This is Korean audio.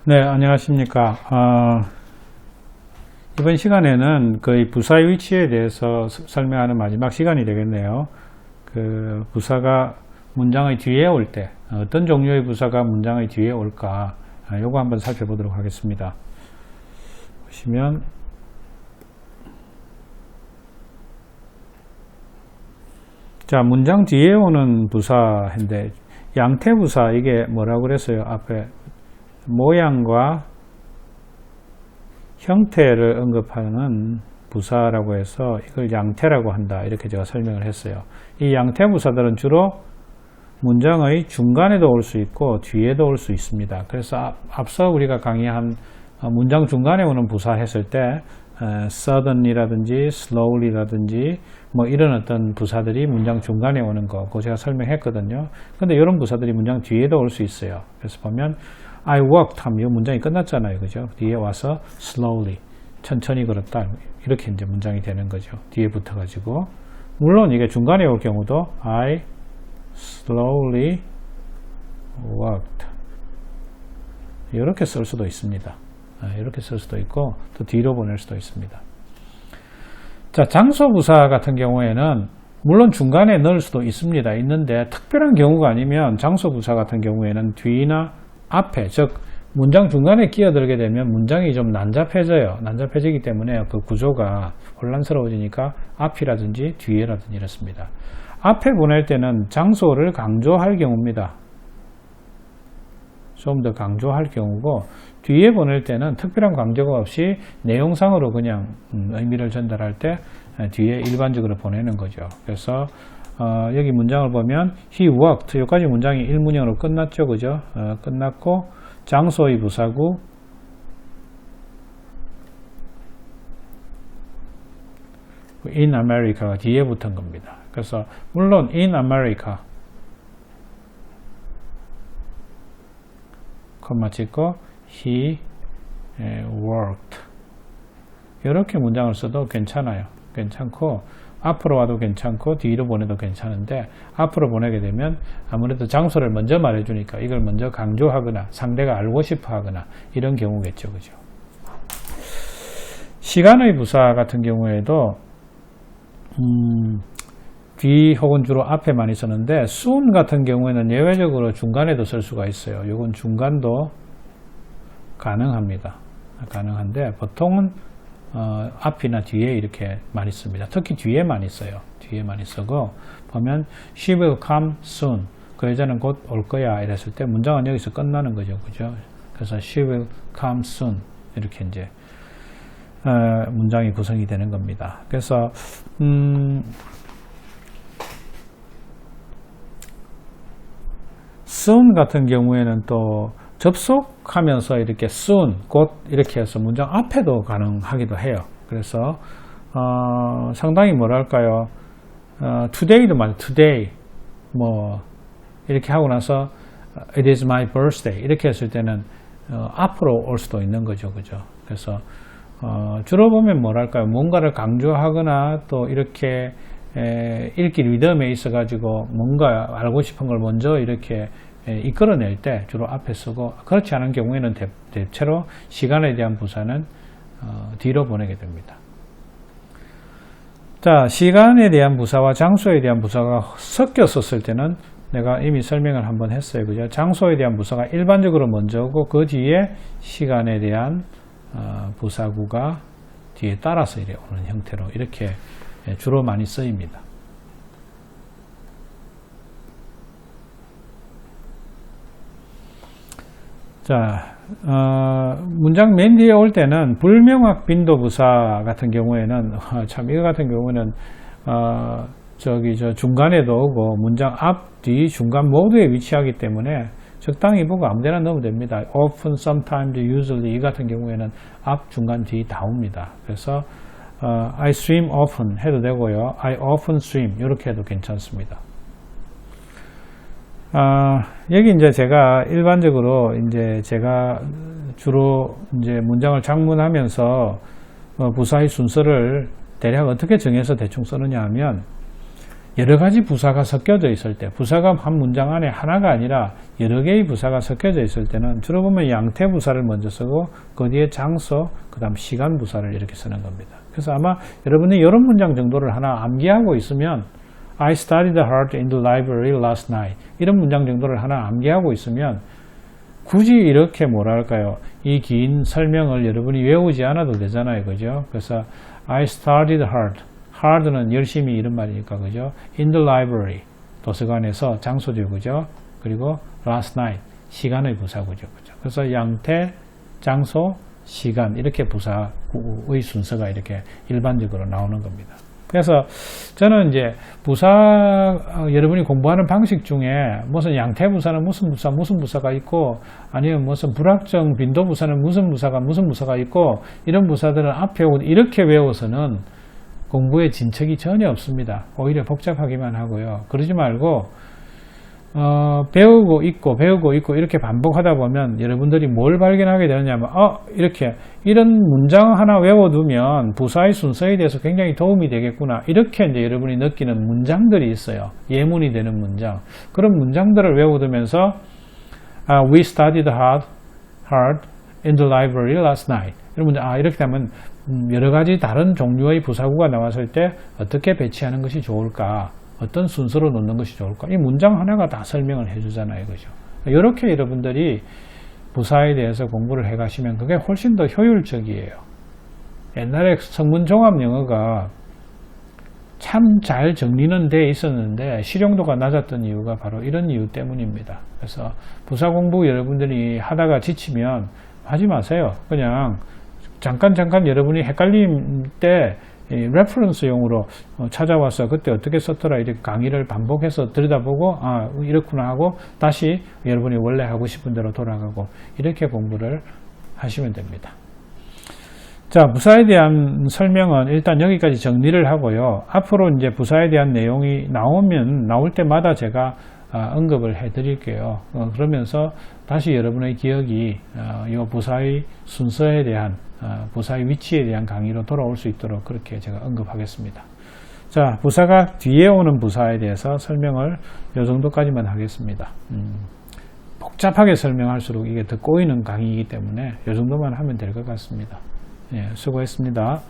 네, 안녕하십니까. 이번 시간에는 거의 부사의 위치에 대해서 설명하는 마지막 시간이 되겠네요. 그 부사가 문장의 뒤에 올 때, 어떤 종류의 부사가 문장의 뒤에 올까, 요거 한번 살펴보도록 하겠습니다. 보시면, 자, 문장 뒤에 오는 부사인데, 양태부사, 이게 뭐라고 그랬어요? 앞에 모양과 형태를 언급하는 부사라고 해서 이걸 양태라고 한다, 이렇게 제가 설명을 했어요. 이 양태 부사들은 주로 문장의 중간에도 올 수 있고 뒤에도 올 수 있습니다. 그래서 앞서 우리가 강의한 문장 중간에 오는 부사 했을 때 sudden이라든지 slowly라든지 뭐 이런 어떤 부사들이 문장 중간에 오는 거, 그거 제가 설명했거든요. 근데 이런 부사들이 문장 뒤에도 올 수 있어요. 그래서 보면 I walked 하면 이 문장이 끝났잖아요. 그죠? 뒤에 와서 slowly, 천천히 걸었다, 이렇게 이제 문장이 되는 거죠. 뒤에 붙어가지고. 물론 이게 중간에 올 경우도 I slowly walked, 이렇게 쓸 수도 있습니다. 이렇게 쓸 수도 있고 또 뒤로 보낼 수도 있습니다. 자, 장소부사 같은 경우에는 물론 중간에 넣을 수도 있는데 특별한 경우가 아니면 장소부사 같은 경우에는 뒤나 앞에, 즉 문장 중간에 끼어들게 되면 문장이 좀 난잡해져요. 난잡해지기 때문에 그 구조가 혼란스러워지니까 앞이라든지 뒤에라든지 이렇습니다. 앞에 보낼 때는 장소를 강조할 경우입니다. 좀 더 강조할 경우고, 뒤에 보낼 때는 특별한 강조가 없이 내용상으로 그냥 의미를 전달할 때 뒤에 일반적으로 보내는 거죠. 그래서 여기 문장을 보면 he walked, 여기까지 문장이 일문형으로 끝났죠. 그죠? 끝났고 장소의 부사구 in America가 뒤에 붙은 겁니다. 그래서 물론 in America 콤마 찍고 he worked, 이렇게 문장을 써도 괜찮아요. 괜찮고 앞으로 와도 괜찮고 뒤로 보내도 괜찮은데, 앞으로 보내게 되면 아무래도 장소를 먼저 말해주니까 이걸 먼저 강조하거나 상대가 알고 싶어 하거나 이런 경우겠죠. 그죠? 시간의 부사 같은 경우에도 뒤 혹은 주로 앞에 많이 쓰는데, soon 같은 경우에는 예외적으로 중간에도 쓸 수가 있어요. 이건 중간도 가능합니다. 가능한데 보통은 앞이나 뒤에 이렇게 많이 씁니다. 특히 뒤에 많이 써요. 뒤에 많이 쓰고, 보면 she will come soon, 그 여자는 곧 올 거야 이랬을 때 문장은 여기서 끝나는 거죠. 그죠? 그래서 she will come soon, 이렇게 이제 문장이 구성이 되는 겁니다. 그래서 soon 같은 경우에는 또 접속하면서 이렇게 soon, 곧 이렇게 해서 문장 앞에도 가능하기도 해요. 그래서 상당히 뭐랄까요, today도 맞아요. today 뭐 이렇게 하고 나서 it is my birthday 이렇게 했을 때는 앞으로 올 수도 있는 거죠. 그죠? 그래서 주로 보면 뭐랄까요, 뭔가를 강조하거나 또 이렇게 읽기 리듬에 있어 가지고 뭔가 알고 싶은 걸 먼저 이렇게 이끌어낼 때 주로 앞에 쓰고, 그렇지 않은 경우에는 대체로 시간에 대한 부사는 뒤로 보내게 됩니다. 자, 시간에 대한 부사와 장소에 대한 부사가 섞여 썼을 때는 내가 이미 설명을 한번 했어요. 그죠? 장소에 대한 부사가 일반적으로 먼저 오고 그 뒤에 시간에 대한 부사구가 뒤에 따라서 이래 오는 형태로 이렇게 주로 많이 쓰입니다. 자, 문장 맨 뒤에 올 때는 불명확 빈도부사 같은 경우에는 참 이거 같은 경우는 저 중간에도 오고 문장 앞, 뒤, 중간 모두에 위치하기 때문에 적당히 보고 아무데나 넣으면 됩니다. often, sometimes, usually 이 같은 경우에는 앞, 중간, 뒤 다 옵니다. 그래서 I swim often 해도 되고요. I often swim 이렇게 해도 괜찮습니다. 여기 이제 제가 일반적으로 이제 제가 주로 이제 문장을 장문하면서 부사의 순서를 대략 어떻게 정해서 대충 쓰느냐 하면, 여러 가지 부사가 섞여져 있을 때, 부사가 한 문장 안에 하나가 아니라 여러 개의 부사가 섞여져 있을 때는 주로 보면 양태 부사를 먼저 쓰고 그 뒤에 장소, 그 다음 시간 부사를 이렇게 쓰는 겁니다. 그래서 아마 여러분이 이런 문장 정도를 하나 암기하고 있으면 I studied hard in the library last night 이런 문장 정도를 하나 암기하고 있으면 굳이 이렇게 뭐랄까요, 이 긴 설명을 여러분이 외우지 않아도 되잖아요, 그죠? 그래서 I studied hard, hard는 열심히 이런 말이니까, 그죠? In the library, 도서관에서 장소죠, 그죠? 그리고 last night, 시간의 부사구죠, 그죠? 그래서 양태, 장소, 시간 이렇게 부사의 순서가 이렇게 일반적으로 나오는 겁니다. 그래서 저는 이제 부사, 여러분이 공부하는 방식 중에 무슨 양태 부사는 무슨 부사가 있고 아니면 무슨 불확정 빈도 부사는 무슨 부사가 있고 이런 부사들은 앞에 이렇게 외워서는 공부에 진척이 전혀 없습니다. 오히려 복잡하기만 하고요. 그러지 말고 배우고 있고 이렇게 반복하다 보면 여러분들이 뭘 발견하게 되느냐면 이렇게 이런 문장 하나 외워두면 부사의 순서에 대해서 굉장히 도움이 되겠구나, 이렇게 이제 여러분이 느끼는 문장들이 있어요. 예문이 되는 문장. 그런 문장들을 외워두면서 We studied hard in the library last night. 이런 문장, 이렇게 되면 여러 가지 다른 종류의 부사구가 나왔을 때 어떻게 배치하는 것이 좋을까, 어떤 순서로 놓는 것이 좋을까, 이 문장 하나가 다 설명을 해주잖아요, 그죠? 이렇게 여러분들이 부사에 대해서 공부를 해 가시면 그게 훨씬 더 효율적이에요. 옛날에 성문종합영어가 참 잘 정리는 돼 있었는데 실용도가 낮았던 이유가 바로 이런 이유 때문입니다. 그래서 부사 공부 여러분들이 하다가 지치면 하지 마세요. 그냥 잠깐 여러분이 헷갈릴 때 레퍼런스용으로 찾아와서 그때 어떻게 썼더라 이렇게 강의를 반복해서 들여다보고 이렇구나 하고 다시 여러분이 원래 하고 싶은 대로 돌아가고 이렇게 공부를 하시면 됩니다. 자, 부사에 대한 설명은 일단 여기까지 정리를 하고요. 앞으로 이제 부사에 대한 내용이 나올 때마다 제가 언급을 해 드릴게요. 그러면서 다시 여러분의 기억이 이 부사의 순서에 대한 부사의 위치에 대한 강의로 돌아올 수 있도록 그렇게 제가 언급하겠습니다. 자, 부사가 뒤에 오는 부사에 대해서 설명을 이 정도까지만 하겠습니다. 복잡하게 설명할수록 이게 더 꼬이는 강의이기 때문에 이 정도만 하면 될 것 같습니다. 예, 수고했습니다.